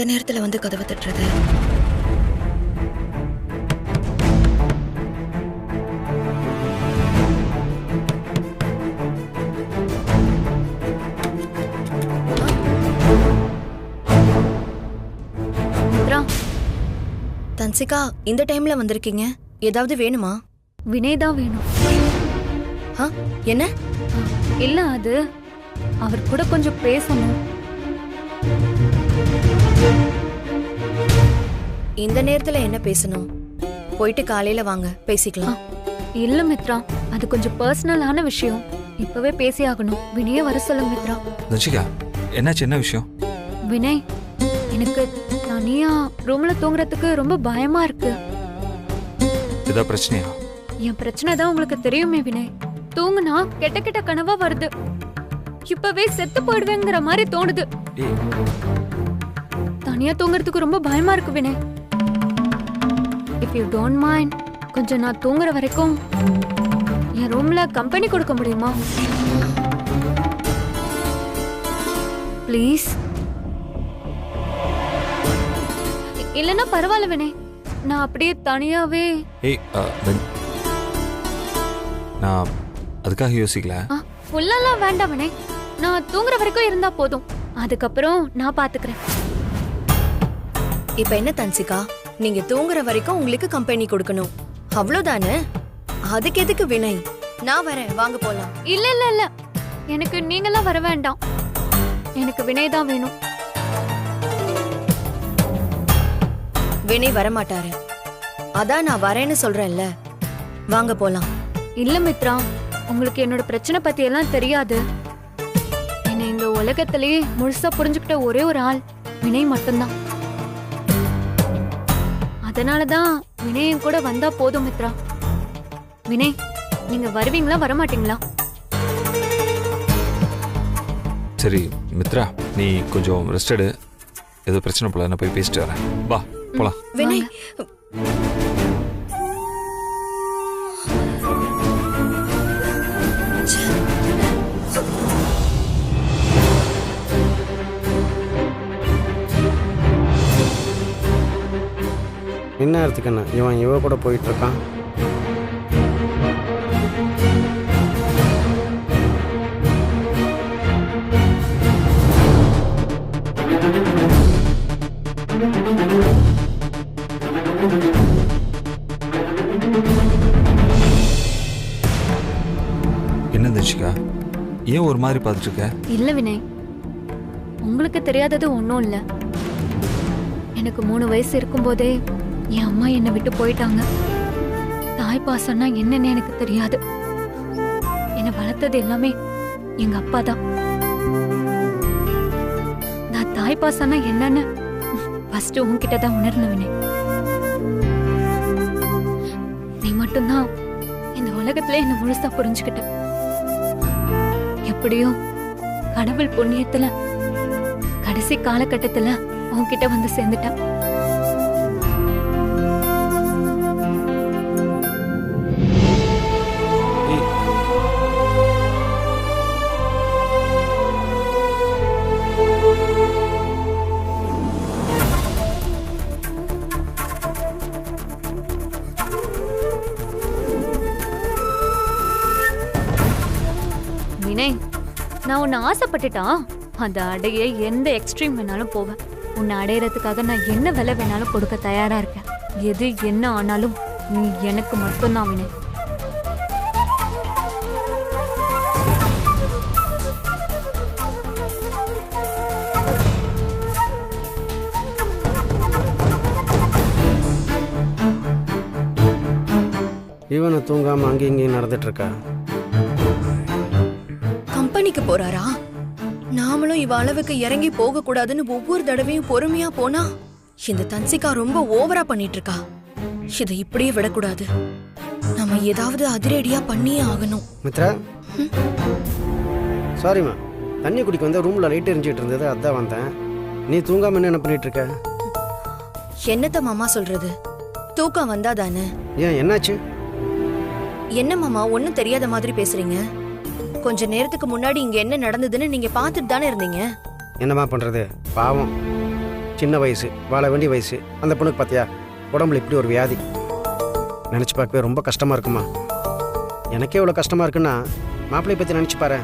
நேரத்துல வந்து கதவை தட்டுறது? தன்சிகா, இந்த டைம்ல வந்திருக்கீங்க, ஏதாவது வேணுமா? வினய் தான் வேணும். என்ன? இல்ல, அது அவர் கூட கொஞ்சம் பேசணும். இந்த நேரத்துல என்ன பேசணும்? போயிட்டு காலையில வாங்க, பேசிக்கலாம். இல்ல மித்ரா, அது கொஞ்சம் பர்சனலான விஷயம். இப்பவே பேசி ஆகணும். வினய வர சொல்லுங்க மித்ரா. தன்சிகா, என்னாச்சு? என்ன விஷயம்? வினய், எனக்கு தனியா ரூம்ல தூங்குறதுக்கு ரொம்ப பயமா இருக்கு. ஏதா பிரச்சனையா? என் பிரச்சனை தான் உங்களுக்கு தெரியுமே வினய். தூங்குனா கெட்ட கெட்ட கனவா வருது. இப்பவே செத்து போயிடுவேங்கிற மாதிரி தோணுது. தனியா தூங்குறதுக்கு ரொம்ப பயமா இருக்கு Vinay. If you don't mind, கொஞ்சம் நான் தூங்குற வரைக்கும் என் ரூம்ல கம்பெனி கொடுக்க முடியுமா? ப்ளீஸ். இல்லனா பரவாயில்ல வினய், நான் அப்படியே தனியாவே. நான் அதுக்காக யோசிக்கல. ஃபுல்லெல்லாம் வேண்டாம் வினய், நான் தூங்குற வரைக்கும் இருந்தா போதும். அதுக்கப்புறம் நான் பாத்துக்கிறேன். இப்ப என்ன தன்சிகா, நீங்க தூங்குற வரைக்கும் உங்களுக்கு கம்பெனி கொடுக்கணும், அவ்வளவுதானே? அதுக்கு எதுக்கு வினய்? நான் வரேன், வாங்க போலாம். இல்ல இல்ல இல்ல, எனக்கு நீங்களாம் வர வேண்டாம். எனக்கு வினய் தான் வேணும். வினய் வரமாட்டாரு, அதான் நான் வரேன்னு சொல்றேன்ல. வாங்க போலாம். இல்ல மித்ரா, உங்களுக்கு என்னோட பிரச்சனை பத்தி எல்லாம் தெரியாது. என்னை இந்த உலகத்திலேயே முழுசா புரிஞ்சுக்கிட்ட ஒரே ஒரு ஆள் வினய் மட்டும்தான். அதனாலதான் வினயன் கூட வந்தா போதும் மித்ரா. வினய், நீங்க வருவீங்களா வரமாட்டீங்களா? சரி மித்ரா, நீ கொஞ்சம் ரெஸ்ட் எடு. ஏதோ பிரச்சனை போல, நான் போய் பேசிட்டு வரேன். வா போலாம். வினய், என்ன எடுத்துக்கண்ணா, இவ கூட போயிட்டு இருக்கான். என்ன தன்சிகா, ஏன் ஒரு மாதிரி பார்த்துட்டு இருக்க? இல்ல வினய், உங்களுக்கு தெரியாதது ஒன்றும் இல்லை. எனக்கு 3 வயசு இருக்கும்போதே என் அம்மா என்னை விட்டு போயிட்டாங்க. தாய் பாசம்னா என்னன்னு எனக்கு தெரியாது. என்னை வளர்த்தது எல்லாமே எங்க அப்பா தான். நான் தாய் பாசம்னா என்னன்னு ஃபர்ஸ்ட் உன்கிட்ட தான் உணர்ந்தவனே. நீ மட்டும்தான் இந்த உலகத்துல என்ன முழுசா புரிஞ்சுக்கிட்ட. எப்படியோ கடவுள் புண்ணியத்துல கடைசி காலகட்டத்துல உன்கிட்ட வந்து சேர்ந்துட்டேன். வினய், நான் உன்னை ஆசைப்பட்டுட்டா அந்த அடைய எந்த எக்ஸ்ட்ரீம் வேணாலும் போவேன். உன்னை அடையறதுக்காக நான் என்ன விலை வேணாலும் கொடுக்க தயாரா இருக்கேன். எது என்ன ஆனாலும் நீ எனக்கு மட்டும்தான் வினய். இவனை தூங்காம அங்கேயும் இங்கேயும் நடந்துட்டு இருக்கா. கம்பெனிக்கு போறாரா? நாமளும் இவ அளவுக்கு இறங்கி போக கூடாதுன்னு ஒவ்வொரு தடவையும் பொறுமையா போனா இந்த தன்சிகா ரொம்ப ஓவரா பண்ணிட்டு இருக்கா. இதை இப்படியே விடக்கூடாது. நம்ம ஏதாவது அதிரடியா பண்ணியே ஆகணும். மித்ரா, சாரிம்மா, தண்ணி குடிக்க வந்த ரூம்ல லைட் எரிஞ்சிட்டு இருந்தது, அதான் வந்தேன். நீ தூங்காம என்ன பண்ணிட்டு இருக்க? என்னத்த மாமா சொல்றது? தூக்கம் வந்தா தானே. ஏன், என்னாச்சு? என்ன மாமா ஒன்னும் தெரியாத மாதிரி பேசுறீங்க? கொஞ்ச நேரத்துக்கு முன்னாடி இங்க என்ன நடந்ததுன்னு நீங்க பாத்துட்டு தானே இருந்தீங்க. என்னமா பண்றது, பாவம் சின்ன வயசு, வாழ வேண்டிய வயசு. அந்த பொண்ணுக்கு பார்த்தியா உடம்புல இப்படி ஒரு வியாதி. நினச்சி பார்க்கவே ரொம்ப கஷ்டமாக இருக்குமா. எனக்கே இவ்வளோ கஷ்டமாக இருக்குன்னா மாப்பிள்ளையை பற்றி நினச்சி பாரு.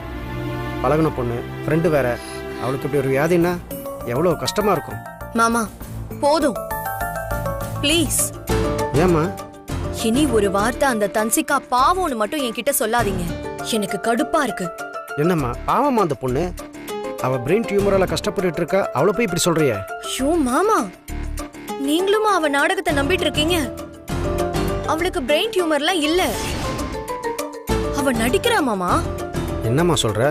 பழகுன பொண்ணு, ஃப்ரெண்டு வேற, அவளுக்கு இப்படி ஒரு வியாதின்னா எவ்வளோ கஷ்டமாக இருக்கும். மாமா போதும் ப்ளீஸ். ஏம்மா? இனி ஒரு வார்த்தை அந்த தன்சிகா பாவம்னு மட்டும் என்கிட்ட சொல்லாதீங்க. எனக்கு கடுப்பா இருக்கு. என்னம்மா பாவம்மா அந்த பொண்ணு, அவள் பிரெயின் டியூமரால் கஷ்டப்பட்டுட்டு இருக்கா, அவளை போய் இப்படி சொல்கிறிய? ஷோ மாமா, நீங்களும் அவ நாடகத்தை நம்பிட்டு இருக்கீங்க. அவளுக்கு பிரெயின் டியூமர்லாம் இல்ல, அவ நடிக்கிறா மாமா. என்னம்மா சொல்கிற?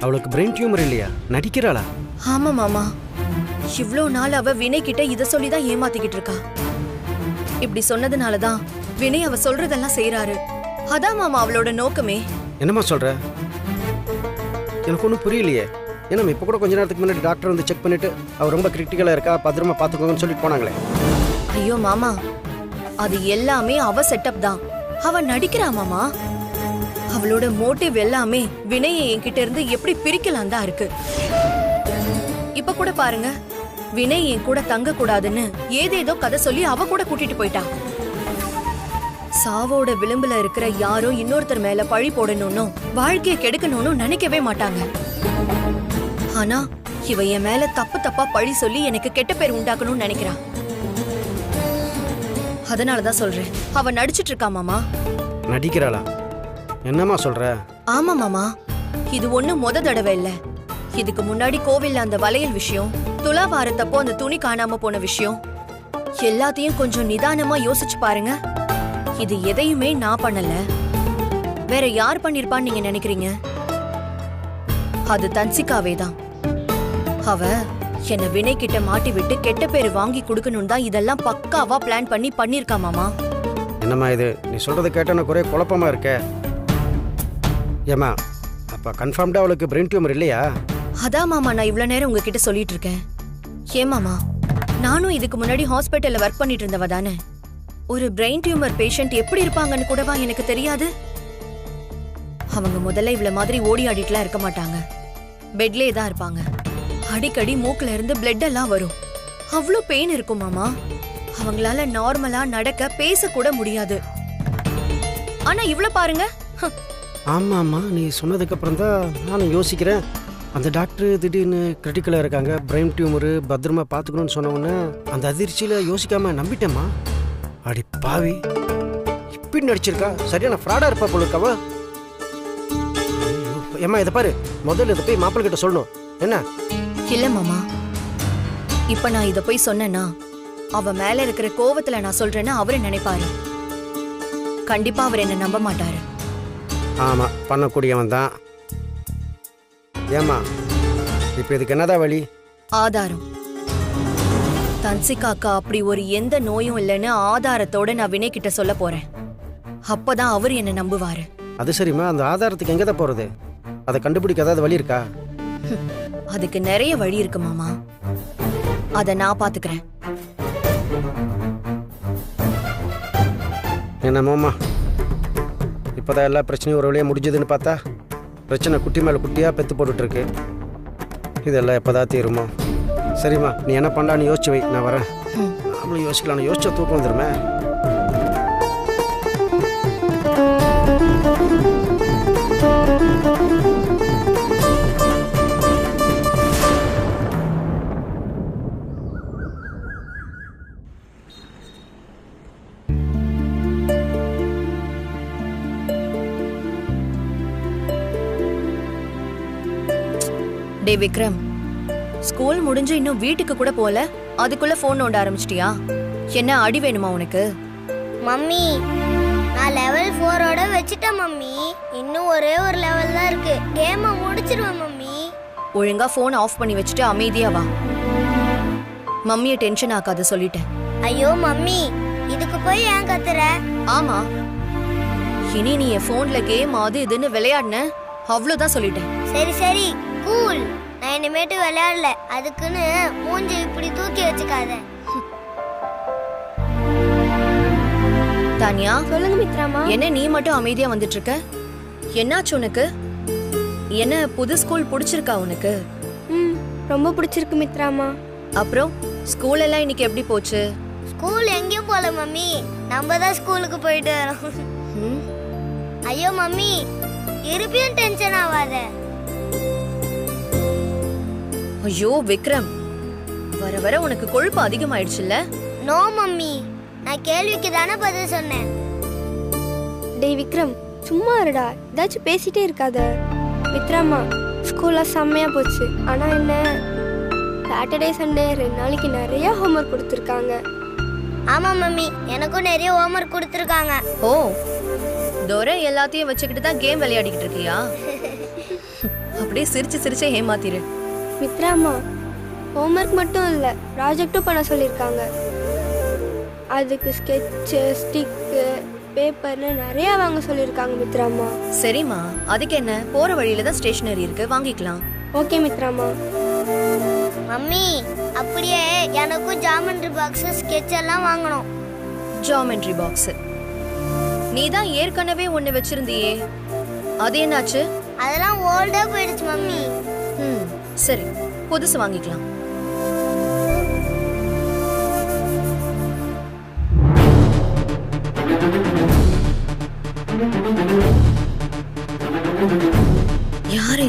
அவளுக்கு பிரெயின் டியூமர் இல்லையா, நடிக்கிறாளா? ஆமா மாமா, இவ்ளோ நாள் அவ வினய் கிட்ட இத சொல்லிதான் ஏமாத்திக்கிட்டு இருக்கா. இப்படி சொன்னதுனாலதான் வினய் அவ சொல்றதெல்லாம் செய்யறாரு. அதான் மாமா அவளோட நோக்கமே. என்னம்மா சொல்கிற? எனக்கு ஒன்றும் புரியலையே. ஏன்னா இப்போ கூட கொஞ்ச நேரத்துக்கு முன்னாடி டாக்டர் வந்து செக் பண்ணிட்டு அவர் ரொம்ப கிரிட்டிக்கலாக இருக்கா, பத்திரமா பார்த்துக்கோங்கன்னு சொல்லிட்டு போனாங்களே. ஐயோ மாமா, அது எல்லாமே அவ செட்டப் தான். அவ நடிக்கிறா மாமா. அவளோட மோட்டிவ் எல்லாமே வினயை என்கிட்ட இருந்து எப்படி பிரிக்கலாம் தான் இருக்கு. இப்ப கூட பாருங்க, வினய் என் கூட தங்க கூடாதுன்னு ஏதேதோ கதை சொல்லி அவ கூட கூட்டிட்டு போயிட்டா. சாவோட விளிம்புல இருக்கிற யாரோ இன்னொருத்தர் மேல பழி போடணும்னு, வாழ்க்கையை கெடுக்கணும்னு நினைக்கவே மாட்டாங்க. ஆனா இவ என் மேல தப்பு தப்பா பழி சொல்லி எனக்கு கெட்ட பேர் உண்டாக்கணும்னு நினைக்கிறா. அதனாலதான் சொல்றேன், அவ நடிச்சிட்டு இருக்கா மாமா. நடிக்கிறாளா? என்னம்மா சொல்கிற? ஆமா மாமா, இது ஒண்ணும் முத தடவை இல்ல. இதுக்கு முன்னாடி கோவில்ல அந்த வளையல் விஷயம், துலாபாரத்தப்போ அந்த துணி காணாம போன விஷயம், எல்லாத்தையும் கொஞ்சம் நிதானமா யோசிச்சு பாருங்க. இது எதையுமே நான் பண்ணல. வேற யார் பண்ணிருப்பான்னு நீங்க நினைக்கிறீங்க? அது தன்சிகாவே தான். அவ என்ன வினய் கிட்ட மாட்டி விட்டு கெட்ட பேரு வாங்கி கொடுக்கணும் தான் இதெல்லாம் பக்காவா பிளான் பண்ணி பண்ணிருக்கா மாமா. என்னம்மா இது, நீ சொல்கிறத கேட்டால் எனக்கு ஒரே குழப்பமாக இருக்க. ஏம்மா அப்போ கன்ஃபார்ம்டாக அவளுக்கு பிரெயின் டியூமர் இல்லையா? அதான் மாமா நான் இவ்வளவு நேரம் உங்ககிட்ட சொல்லிட்டு இருக்கேன். ஏன் மாமா, நானும் இதுக்கு முன்னாடி ஹாஸ்பிட்டல்ல ஒர்க் பண்ணிட்டு இருந்தவ தானே. ஒரு பிரெயின் டியூமர் பேஷண்ட் எப்படி இருப்பாங்கன்னு கூடவா எனக்கு தெரியாது? அவங்க முதல்ல இவ்வளவு மாதிரி ஓடி ஆடிட்டுலாம் இருக்க மாட்டாங்க. பெட்லயே தான் இருப்பாங்க. அடிக்கடி மூக்குல இருந்து பிளட் எல்லாம் வரும். அவ்வளோ பெயின் இருக்கும் மாமா. அவங்களால நார்மலா நடக்க பேச கூட முடியாது. ஆனா இவ்வளவு பாருங்க. ஆமாம்மா, நீ சொன்னதுக்கப்புறம் தான் நானும் யோசிக்கிறேன். அந்த டாக்டர் திடீர்னு கிரிட்டிக்கலாக இருக்காங்க, பிரெயின் டியூமரு, பத்திரமா பார்த்துக்கணும்னு சொன்னவொன்னே அந்த அதிர்ச்சியில் யோசிக்காம நம்பிட்டேம்மா. அடி பாவி, இப்படி நடிச்சிருக்கா, சரியான ஃப்ராடாக இருப்பா போல இருக்கவா. ஏம்மா இதை பாரு, முதல்ல இதை போய் மாப்பிள்ளை கிட்ட சொல்லணும். என்ன? இல்ல மாமா, இப்ப நான் இத போய் சொன்னேன்னா அவ மேல இருக்கிற கோவத்துல நான் சொல்றேன்னு அவரு நினைப்பாரு. கண்டிப்பா அவர் என்ன நம்ப மாட்டாரு. ஆமாம், பண்ணக்கூடியவன் தான். ஏம்மா இப்போ இதுக்கு என்னதான் வழி? ஆதாரம். தன்சிகாக்கா அப்படி ஒரு எந்த நோயும் இல்லைன்னு ஆதாரத்தோட நான் வினய் கிட்ட சொல்ல போறேன். அப்பதான் அவர் என்ன நம்புவாரு. அது சரிம்மா, அந்த ஆதாரத்துக்கு எங்கே தான் போகிறது? அதை கண்டுபிடிக்க ஏதாவது வழி இருக்கா? அதுக்கு நிறைய வழி இருக்கு மாமா, அத நான் பாத்துக்கிறேன். என்னமோம்மா, இப்போதான் எல்லா பிரச்சனையும் ஒரு வழியாக முடிஞ்சதுன்னு பார்த்தா பிரச்சனை குட்டி மேலே குட்டியாக பெற்று போட்டுட்ருக்கு. இதெல்லாம் எப்போதான் தீருமோ? சரிம்மா, நீ என்ன பண்ணலான்னு யோசிச்சு வை, நான் வரேன். நாமளும் யோசிக்கலாம், யோசிச்சா தூக்கம் வந்துடுமே. டே விக்ரம், ஸ்கூல் முடிஞ்சு இன்னும் வீட்டுக்கு கூட போல, அதுக்குள்ள போன் நோண்ட ஆரம்பிச்சிட்டியா? என்ன அடி வேணுமா உனக்கு? மம்மி, நான் லெவல் 4ஓட வச்சிட்டேன் மம்மி. இன்னும் ஒரே ஒரு லெவல் தான் இருக்கு. கேமை முடிச்சிருவேன் மம்மி. ஒழுங்கா போன் ஆஃப் பண்ணி வச்சுட்டு அமைதியா வா. மம்மியை டென்ஷன் ஆக்காத சொல்லிட்டேன். ஐயோ மம்மி, இதுக்கு போய் ஏன் கத்துற? ஆமா, இனி நீ என் போன்ல கேம் அது இதுன்னு விளையாடுன அவ்வளவுதான் சொல்லிட்டேன். சரி சரி, கூல். நான் இனிமேட்டு விளையாடல. அதுக்குன்னு மூஞ்சி இப்படி தூக்கி வச்சுக்காத. தானியா, சொல்லுங்க மித்ராமா. என்ன நீ மட்டும் அமைதியா வந்துட்டு இருக்க? என்னாச்சு உனக்கு? என்ன புது ஸ்கூல் பிடிச்சிருக்கா உனக்கு? ரொம்ப பிடிச்சிருக்கு மித்ராமா. அப்புறம் ஸ்கூல் எல்லாம் இன்னைக்கு எப்படி போச்சு? ஸ்கூல் எங்கேயும் போல மம்மி, நம்ம தான் ஸ்கூலுக்கு போயிட்டு வரோம். ம், ஐயோ மம்மி, இருப்பியும் டென்ஷன் ஆகாத. ஐயோ விக்ரம், வர வர உனக்கு கொழுப்பு அதிகமாயிடுச்சுல்ல? நோ மம்மி, நான் கேள்விக்கு தானே பதில் சொன்னேன். டேய் விக்ரம், சும்மா இருடா, ஏதாச்சும் பேசிட்டே இருக்காத. மித்ராமா, ஸ்கூலில் செம்மையாக போச்சு. ஆனால் என்ன, சாட்டர்டே சண்டே 2 நாளைக்கு நிறைய ஹோம்ஒர்க் கொடுத்துருக்காங்க. ஆமா மம்மி, எனக்கும் நிறைய ஹோம்ஒர்க் கொடுத்துருக்காங்க. ஓ, தோர எல்லாத்தையும் வச்சுக்கிட்டு தான் கேம் விளையாடிக்கிட்டு இருக்கியா? அப்படியே சிரிச்சு சிரிச்சே ஏமாத்திரு. மித்ராமா, ஹோம்ஒர்க் மட்டும் இல்லை, ப்ராஜெக்டும் பண்ண சொல்லியிருக்காங்க. அதுக்கு ஸ்கெட்சு, ஸ்டிக்கு, பேப்பர்னு நிறைய வாங்க சொல்லியிருக்காங்க மித்ராமா. சரிம்மா, அதுக்கு என்ன, போற வழியில தான் ஸ்டேஷனரி இருக்கு, வாங்கிக்கலாம். ஓகே மித்ராமா. மம்மி, அப்படியே எனக்கும் ஜாமெண்ட்ரி பாக்ஸ், ஸ்கெட்ச் எல்லாம் வாங்கணும். ஜியோமெட்ரி பாக்ஸ் நீ தான் ஏற்கனவே ஒன்னு வச்சிருந்தியே, அது என்னாச்சு? அதெல்லாம் ஓல்டா போயிடுச்சு மம்மி. ம், சரி, புதுசு வாங்கிக்கலாம். யாரு?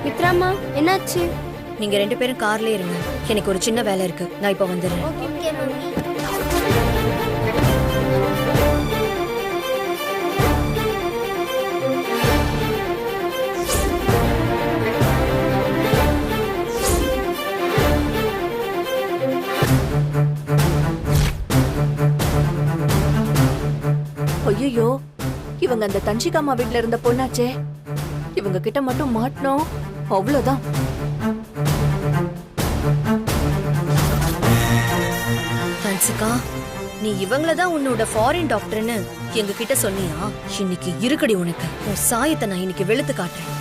மித்ராமா, என்னாச்சு? நீங்க 2 பேரும் கார்ல இருங்க, எனக்கு ஒரு சின்ன வேலை இருக்கு, நான் இப்ப வந்துடுறேன். Okay mummy. ஐயோ, இவங்க அந்த தன்ஷிகாமா வீட்ல இருந்த பொண்ணாச்சே, இவங்க கிட்ட மட்டும் மாட்டணும், அவ்வளவுதான். தன்சிகா, நீ இவங்கள தான் உன்னோட ஃபாரின் டாக்டர்னு எங்க கிட்ட சொன்னியா? இன்னைக்கு இருக்குடி உனக்கு, உன் சாயத்தை நான் இன்னைக்கு வெளுத்து காட்டுறேன்.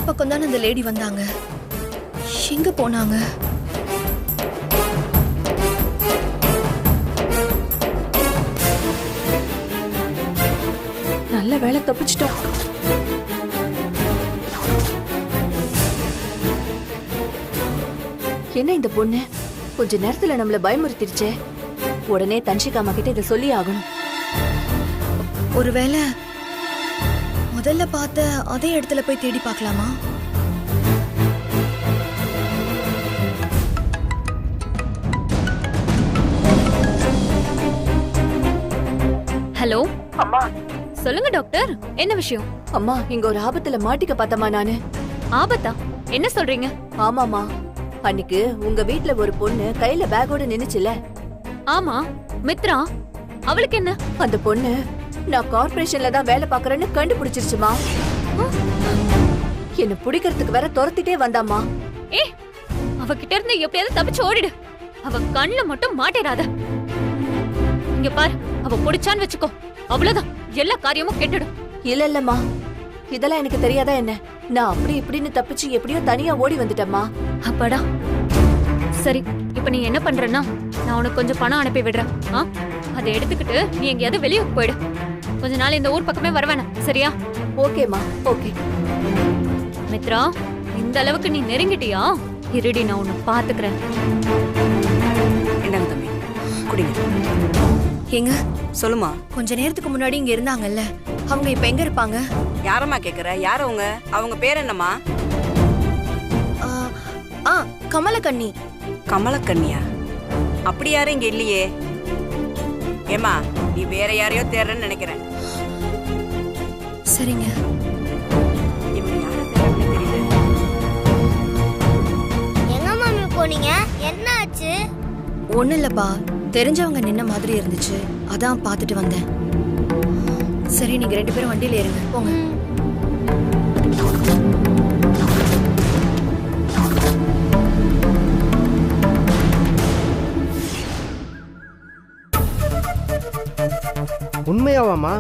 பக்கம் தான் அந்த லேடி வந்தாங்க, எங்க போனாங்க? நல்ல வேலை, தப்பிச்சிட்டோம். என்ன இந்த பொண்ணு கொஞ்ச நேரத்துல நம்மள பயமுறுத்திடுச்சே. உடனே தன்ஷிகாமா கிட்ட இதை சொல்லி ஆகணும். ஒருவேளை முதல்ல பார்த்த அதே இடத்துல போய் தேடி பார்க்கலாமா? ஹலோ அம்மா, சொல்லுங்க டாக்டர், என்ன விஷயம்? அம்மா, இங்க ஒரு ஆபத்துல மாட்டிக்க பார்த்தமா நானு. ஆபத்தா? என்ன சொல்றீங்க? ஆமாமா, அன்னைக்கு உங்க வீட்ல ஒரு பொண்ணு கையில பேக்கோட நின்னுச்சுல. ஆமா, மித்ரா. அவளுக்கு என்ன? அந்த பொண்ணு நான் கார்ப்பரேஷன்ல தான் வேலை பாக்குறேன்னு கண்டுபிடிச்சிருச்சுமா. என்ன பிடிக்கிறதுக்கு வேற துரத்திட்டே வந்தாமா. ஏ, அவகிட்ட இருந்து எப்படியாவது தப்பிச்சு ஓடிடு. அவ கண்ணுல மட்டும் மாட்டேறாத. இங்க பாரு, அவ பிடிச்சான்னு வச்சுக்கோ, அவ்வளவுதான், எல்லா காரியமும் கெட்டுடும். இல்ல இல்லம்மா, இதெல்லாம் எனக்கு தெரியாதா என்ன? நான் அப்படி இப்படின்னு தப்பிச்சு எப்படியோ தனியா ஓடி வந்துட்டேம்மா. அப்பாடா. சரி, இப்ப நீ என்ன பண்றன்னா, நான் உனக்கு கொஞ்சம் பணம் அனுப்பி விடுறேன். அதை எடுத்துக்கிட்டு நீ எங்கேயாவது வெளியே போயிடு. கொஞ்ச நாள் இந்த ஊர் பக்கமே வரவேணா, சரியா? ஓகேமா, ஓகே. மித்ரா, இந்த அளவுக்கு நீ நெருங்கிட்டியா? இருடி, நான் உன்னை பாத்துக்கிறேன். என்னங்க தம்பி, குடிங்க. ஏங்க சொல்லுமா. கொஞ்ச நேரத்துக்கு முன்னாடி இங்க இருந்தாங்கல்ல, அவங்க இப்ப எங்க இருப்பாங்க? யாரம்மா கேக்குற? யார் அவங்க? அவங்க பேர் என்னம்மா? ஆ, ஆ கமலக்கண்ணி. கமலக்கண்ணியா? அப்படி யாரும் இங்க இல்லையே. ஏமா, நீ வேற யாரையோ தேடுறன்னு நினைக்கிறேன். சரிங்க. இவங்க யாரை தேடுறன்னு தெரியல. எங்க மாமி போனீங்க? என்ன ஆச்சு? ஒண்ணு இல்லப்பா, தெரிஞ்சவங்க நின்ன மாதிரி இருந்துச்சு, அதான் பார்த்துட்டு வந்தேன். சரி, நீங்க 2 பேரும் வண்டியில ஏறுங்க, போங்க. உண்மையாவாமா?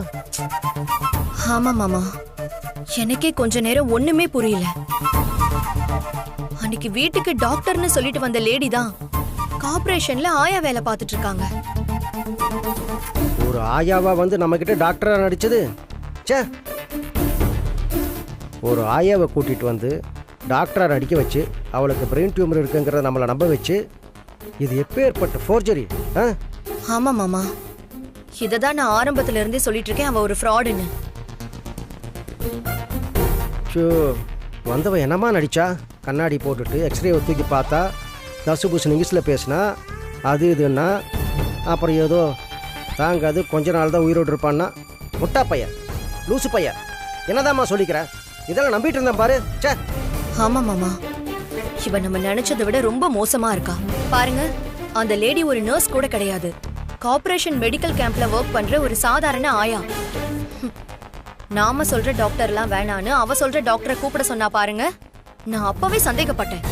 ஆமா மாமா, எனக்கே கொஞ்ச நேரம் ஒண்ணுமே புரியல. அன்னைக்கு வீட்டுக்கு டாக்டர்னு சொல்லிட்டு வந்த லேடி தான் கார்ப்பரேஷன்ல ஆயா வேலை பார்த்துட்டு இருக்காங்க. ஒரு ஆயாவா வந்து நம்ம கிட்ட டாக்டரா நடிச்சது? ச்சே, ஒரு ஆயாவை கூட்டிட்டு வந்து டாக்டரா நடிக்க வச்சு அவளுக்கு பிரெயின் டியூமர் இருக்குங்கிறத நம்மளை நம்ப வச்சு, இது எப்பேற்பட்ட ஃபோர்ஜரி? ஆமா மாமா, இததான் நான் ஆரம்பத்துல இருந்தே சொல்லிட்டு இருக்கேன், அவ ஒரு ஃப்ராடுன்னு. ஷோ, வந்தவ என்னமா நடிச்சா? கண்ணாடி போட்டுட்டு எக்ஸ்ரேவை தூக்கி பார்த்தா, தசு புசுன்னு இங்கிலீஷில் பேசினா, அது இதுன்னா, அப்புறம் ஏதோ தாங்காது கொஞ்ச நாள் தான் உயிரோடு இருப்பான்னா, முட்டா பையன், லூசு பையன், என்னதாம்மா சொல்லிக்கிற? இதெல்லாம் நம்பிட்டு இருந்தேன் பாரு. சே. ஆமா மாமா, இவ நம்ம நினைச்சதை விட ரொம்ப மோசமா இருக்கா. பாருங்க, அந்த லேடி ஒரு நர்ஸ் கூட கிடையாது, கார்ப்பரேஷன் மெடிக்கல் கேம்ப்ல ஒர்க் பண்ற ஒரு சாதாரண ஆயா. நாம சொல்ற டாக்டர்லாம் வேணான்னு அவ சொல்ற டாக்டரை கூப்பிட சொன்னா பாருங்க, நான் அப்பவே சந்தேகப்பட்டேன்.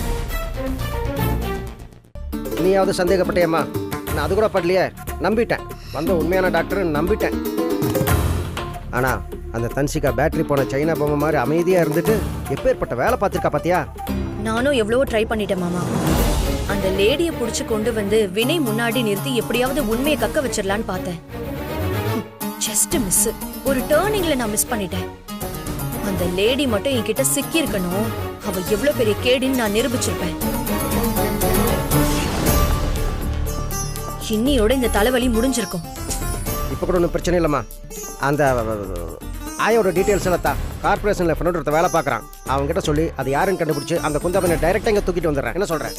நீயாவது சந்தேகப்பட்டியம்மா? நான் அது கூட படலையே, நம்பிட்டேன். வந்த உண்மையான டாக்டர் நம்பிட்டேன். ஆனா அந்த தன்சிகா பேட்டரி போன சைனா பொம்மை மாதிரி அமைதியா இருந்துட்டு எப்பேற்பட்ட வேலை பார்த்துருக்கா பாத்தியா? நானும் எவ்வளவோ ட்ரை பண்ணிட்டேன் மாமா. அந்த லேடியை புடிச்சு கொண்டு வந்து வினய் முன்னாடி நிறுத்தி எப்படியாவது உண்மையை கக்க வச்சிடலான்னு பார்த்தேன். Just miss. ஒரு டர்னிங்ல நான் மிஸ் பண்ணிட்டேன். அந்த லேடி மட்டும் என்கிட்ட சிக்கி இருக்கணும், அவ எவ்வளவு பெரிய கேடின்னு நான் நிரூபிச்சிருப்பேன். இன்னியோட இந்த தலைவலி முடிஞ்சிருக்கும். இப்போ கூட ஒன்றும் பிரச்சனை இல்லைம்மா. அந்த ஆயோட டீட்டெயில்ஸ் எல்லாம் கார்பரேஷனில் ஃப்ரெண்ட் ஒருத்த வேலை பார்க்குறான், அவங்ககிட்ட சொல்லி அது யாருன்னு கண்டுபிடிச்சி அந்த குந்தாபனை டைரெக்டாக இங்கே தூக்கிட்டு வந்துடுறேன். என்ன சொல்கிறேன்?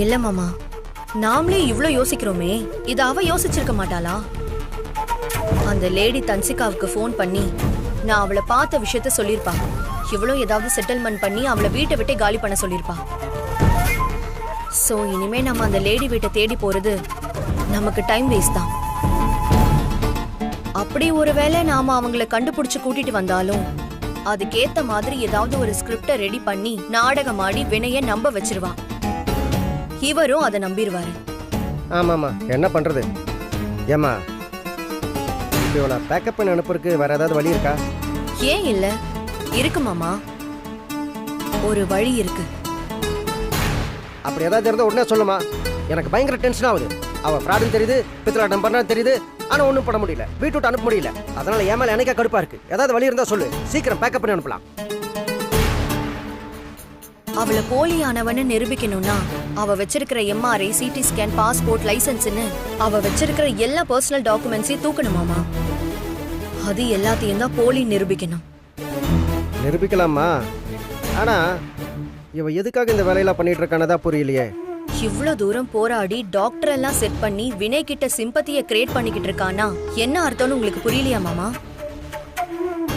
இல்ல மாமா, நாமளே இவ்ளோ யோசிக்கிறோமே, இத அவ யோசிச்சிருக்க மாட்டாளா? அந்த லேடி தன்சிகாவுக்கு ஃபோன் பண்ணி நான் அவளை பார்த்த விஷயத்த சொல்லியிருப்பா. இவ்வளோ ஏதாவது செட்டில்மெண்ட் பண்ணி அவளை வீட்டை விட்டு காலி பண்ண சொல்லியிருப்பா. சோ இனிமே நம்ம அந்த லேடி வீட்டை தேடி போறது நமக்கு டைம் வேஸ்ட் தான். அப்படி ஒருவேளை நாம அவங்கள கண்டுபிடிச்சு கூட்டிட்டு வந்தாலும் அதுக்கேத்த மாதிரி ஏதாவது ஒரு ஸ்கிரிப்ட ரெடி பண்ணி நாடகமாடி வினைய நம்ப வச்சிருவா. இவரும் அதை நம்பிடுவாரு. ஆமாம்மா, என்ன பண்ணுறது? ஏம்மா, இவளை பேக்கப் பண்ணி அனுப்புறதுக்கு வேற ஏதாவது வழி இருக்கா? ஏன் இல்ல, இருக்கு மாமா, ஒரு வழி இருக்கு. அப்படி ஏதாவது இருந்தால் உடனே சொல்லுமா. எனக்கு பயங்கர டென்ஷன் ஆகுது. அவள் ஃப்ராடுன்னு தெரியுது, பித்தலாட்டம் பண்ணா தெரியுது, ஆனால் ஒன்றும் பண்ண முடியல, வீட்டு விட்டு அனுப்ப முடியல. அதனால ஏன் மேலே எனக்கே கடுப்பா இருக்கு. ஏதாவது வழி இருந்தால் சொல்லு, சீக்கிரம் பேக்கப் பண்ணி அனுப்பலாம். அவளை போலியானவன்னு நிரூபிக்கணும்னா அவ வச்சிருக்கிற எம்ஆர்ஐ, சிடி ஸ்கேன், பாஸ்போர்ட், லைசன்ஸ்னு அவ வச்சிருக்கிற எல்லா பர்சனல் டாக்குமெண்ட்ஸையும் தூக்கணுமாமா. அது எல்லாத்தையும் தான் போலி நிரூபிக்கணும். நிரூபிக்கலாமா? ஆனா இவ எதுக்காக இந்த வேலையெல்லாம் பண்ணிட்டு இருக்கானதா புரியலையே. இவ்ளோ தூரம் போராடி டாக்டர் எல்லாம் செட் பண்ணி வினய் கிட்ட சிம்பத்தியை கிரியேட் பண்ணிக்கிட்டு இருக்கானா என்ன அர்த்தம்னு உங்களுக்கு புரியலையா மாமா?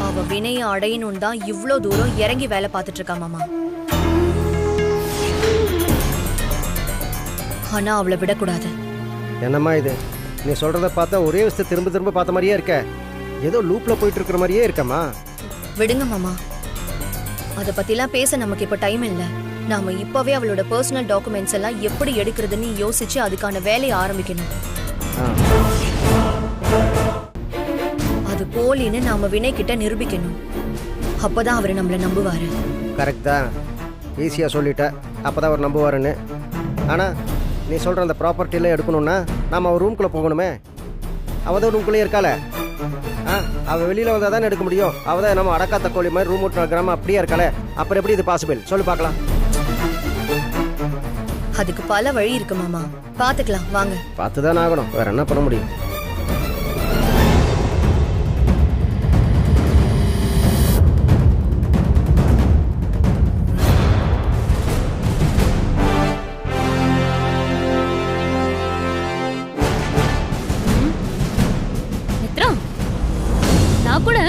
அவ வினய அடையணும் தான் இவ்ளோ தூரம் இறங்கி வேலை பார்த்துட்டு இருக்கா மாமா. ஆனா அவளை விடக்கூடாது. என்னம்மா இது? நீ சொல்றத பார்த்தா ஒரே விஷயத்தை திரும்ப திரும்ப பார்த்த மாதிரியே இருக்க. ஏதோ லூப்ல போயிட்டு இருக்கிற மாதிரியே இருக்கம்மா. விடுங்க மாமா, அத பத்திலாம் பேச நமக்கு இப்ப டைம் இல்ல. நாம இப்பவே அவளோட பர்சனல் டாக்குமெண்ட்ஸ் எல்லாம் எப்படி எடுக்கிறதுன்னு யோசிச்சு அதுக்கான வேலையை ஆரம்பிக்கணும். அது போலின்னு நாம வினய் கிட்ட நிரூபிக்கணும். அப்பதான் அவர் நம்மள நம்புவாரு. கரெக்ட் தான், ஈஸியா சொல்லிட்ட. அப்பதான் அவர் நம்புவாருன்னு. ஆனா நீ சொல்ற அந்த ப்ராப்பர்ட்டிலாம் எடுக்கணும்னா நாம அவர் ரூம்குள்ள போகணுமே. அவதான் ரூம்குள்ளே இருக்காள. அவள் வெளியில் வந்தால் தானே எடுக்க முடியும். அவள் தான் நம்ம அடக்கா தக்கோழி மாதிரி ரூம் விட்டு கிராமம் அப்படியே இருக்காளே. அப்புறம் எப்படி இது பாசிபிள்? சொல்லி பார்க்கலாம். அதுக்கு பல வழி இருக்கு மாமா, பாத்துக்கலாம் வாங்க. பார்த்துதான் ஆகணும், வேற என்ன பண்ண முடியும்? மித்ரா, நான் கூட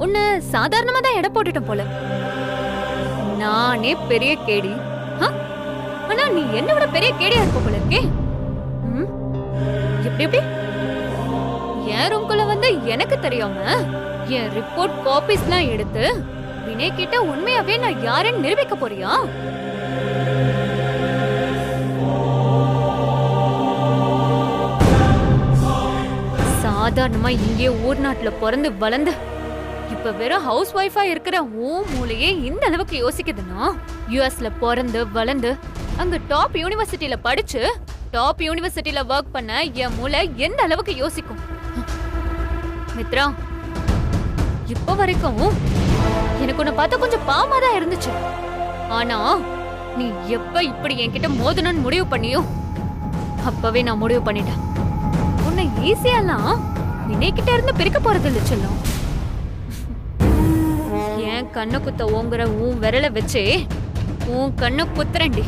உன்னை சாதாரணமா தான் எடை போட்டுட்டேன் போல. நானே பெரிய கேடி, ஆனா நீ என்ன விட பெரிய கேடியா இருக்க போல இருக்கே. எப்படி எப்படி என் ரூம்குள்ள வந்து எனக்கு தெரியாம என் ரிப்போர்ட் காப்பீஸ்லாம் எடுத்து வினய் கிட்ட உண்மையாவே நான் யாருன்னு நிரூபிக்க போறியா? சாதாரணமா இங்கே ஊர் நாட்டுல பிறந்து வளர்ந்து இப்ப வெறும் ஹவுஸ் ஒய்ஃபா இருக்கிற உன் மூளையே இந்த அளவுக்கு யோசிக்குதுன்னா, யுஎஸ்ல பிறந்து வளர்ந்து அங்க டாப் யூனிவர்சிட்டியில படிச்சு டாப் யூனிவர்சிட்டியில ஒர்க் பண்ண என் மூளை எந்த அளவுக்கு யோசிக்கும்? மித்ரா, இப்ப வரைக்கும் எனக்கு உன்னை பார்த்தா கொஞ்சம் பாவமா தான் இருந்துச்சு. ஆனா நீ எப்ப இப்படி என்கிட்ட மோதணும்னு முடிவு பண்ணியோ அப்பவே நான் முடிவு பண்ணிட்டேன். உன்னை ஈஸியாலாம் வினய் கிட்ட இருந்து பிரிக்க போறது இல்ல செல்லம். என் கண்ணு குத்த ஓங்குற உன் விரலை வச்சு உன் கண்ணு குத்துறேன்டி.